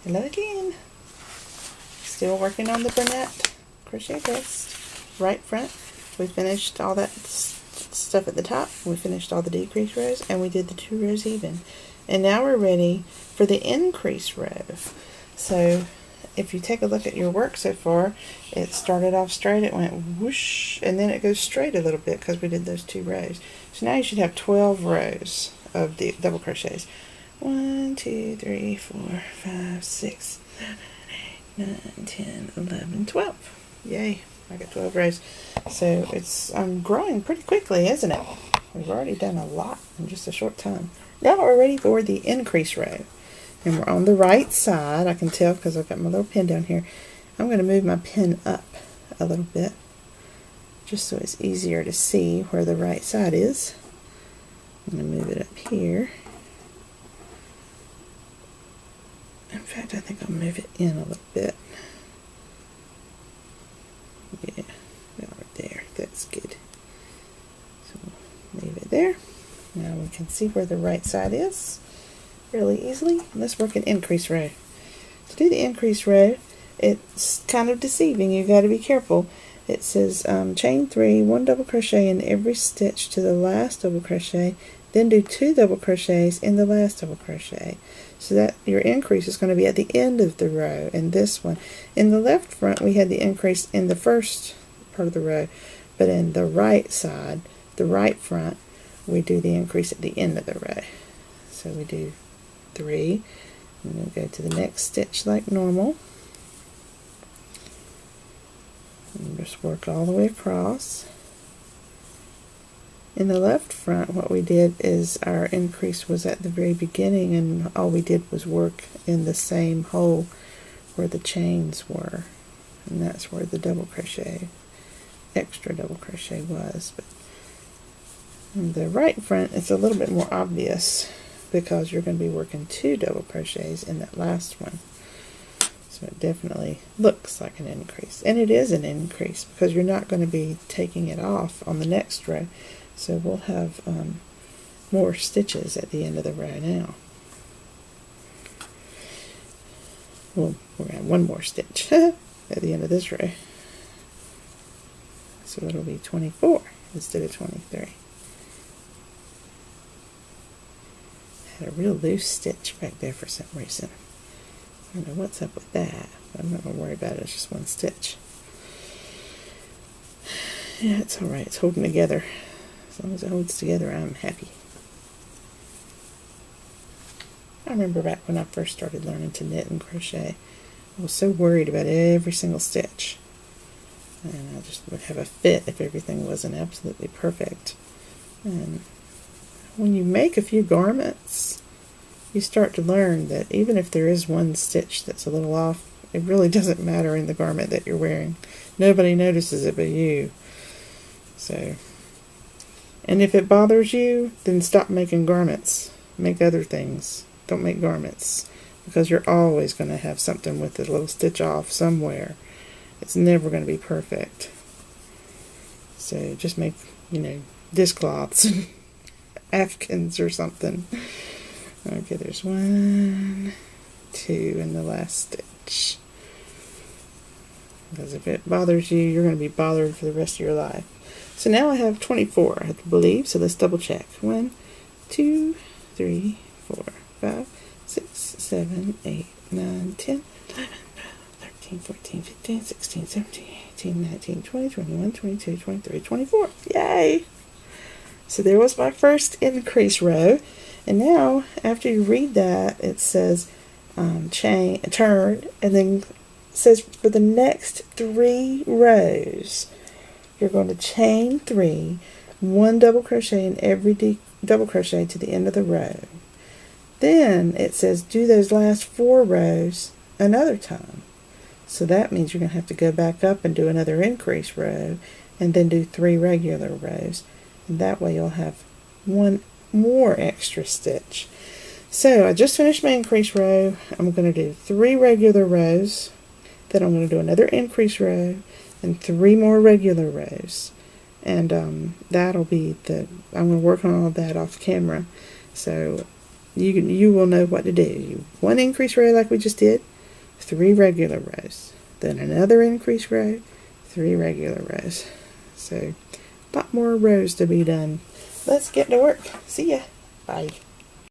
Hello again. Still working on the Bernat crochet test. Right front, we finished all that stuff at the top. We finished all the decrease rows, and we did the 2 rows even. And now we're ready for the increase row. So if you take a look at your work so far, it started off straight, it went whoosh, and then it goes straight a little bit because we did those 2 rows. So now you should have 12 rows of the double crochets. 1, 2, 3, 4, 5, 6, 7, 8, 9, 10, 11, 12. Yay, I got 12 rows. So it's growing pretty quickly, isn't it? We've already done a lot in just a short time. Now we're ready for the increase row. And we're on the right side. I can tell because I've got my little pin down here. I'm going to move my pin up a little bit, just so it's easier to see where the right side is. I'm going to move it up here. In fact, I think I'll move it in a little bit. Yeah, right there. That's good. So leave it there. Now we can see where the right side is really easily. Let's work an increase row. To do the increase row, it's kind of deceiving. You've got to be careful. It says chain 3, 1 double crochet in every stitch to the last double crochet, then do 2 double crochets in the last double crochet. So that your increase is going to be at the end of the row in this one. In the left front, we had the increase in the first part of the row, but in the right side, the right front, we do the increase at the end of the row. So we do 3, and then go to the next stitch like normal. And just work all the way across. In the left front, what we did is our increase was at the very beginning, and all we did was work in the same hole where the chains were, and that's where the double crochet, extra double crochet was. But in the right front, it's a little bit more obvious because you're going to be working 2 double crochets in that last one. So it definitely looks like an increase, and it is an increase because you're not going to be taking it off on the next row. So we'll have more stitches at the end of the row now. Well, we're going to have 1 more stitch at the end of this row. So it'll be 24 instead of 23. I had a real loose stitch back there for some reason. I don't know what's up with that, but I'm not going to worry about it. It's just 1 stitch. Yeah, it's alright. It's holding together. As long as it holds together, I'm happy. I remember back when I first started learning to knit and crochet, I was so worried about every single stitch. And I just would have a fit if everything wasn't absolutely perfect. And when you make a few garments, you start to learn that even if there is 1 stitch that's a little off, it really doesn't matter in the garment that you're wearing. Nobody notices it but you. So, and if it bothers you, then stop making garments. Make other things. Don't make garments, because you're always going to have something with a little stitch off somewhere. It's never going to be perfect. So just make, dishcloths and afghans or something. Okay, there's 1, 2 in the last stitch. Because if it bothers you, you're going to be bothered for the rest of your life. So now I have 24, I believe, so let's double check. 1, 2, 3, 4, 5, 6, 7, 8, 9, 10, 11, 12, 13, 14, 15, 16, 17, 18, 19, 20, 21, 22, 23, 24. Yay! So there was my first increase row. And now, after you read that, it says turn, and then it says for the next 3 rows, you're going to chain 3, 1 double crochet in every double crochet to the end of the row. Then it says do those last 4 rows another time. So that means you're going to have to go back up and do another increase row, and then do 3 regular rows. And that way you'll have 1 more extra stitch. So I just finished my increase row. I'm going to do 3 regular rows, then I'm going to do another increase row and 3 more regular rows, and that'll be I'm going to work on all of that off camera, so you will know what to do. 1 increase row like we just did, 3 regular rows, then another increase row, 3 regular rows. So a lot more rows to be done. Let's get to work. See ya. Bye.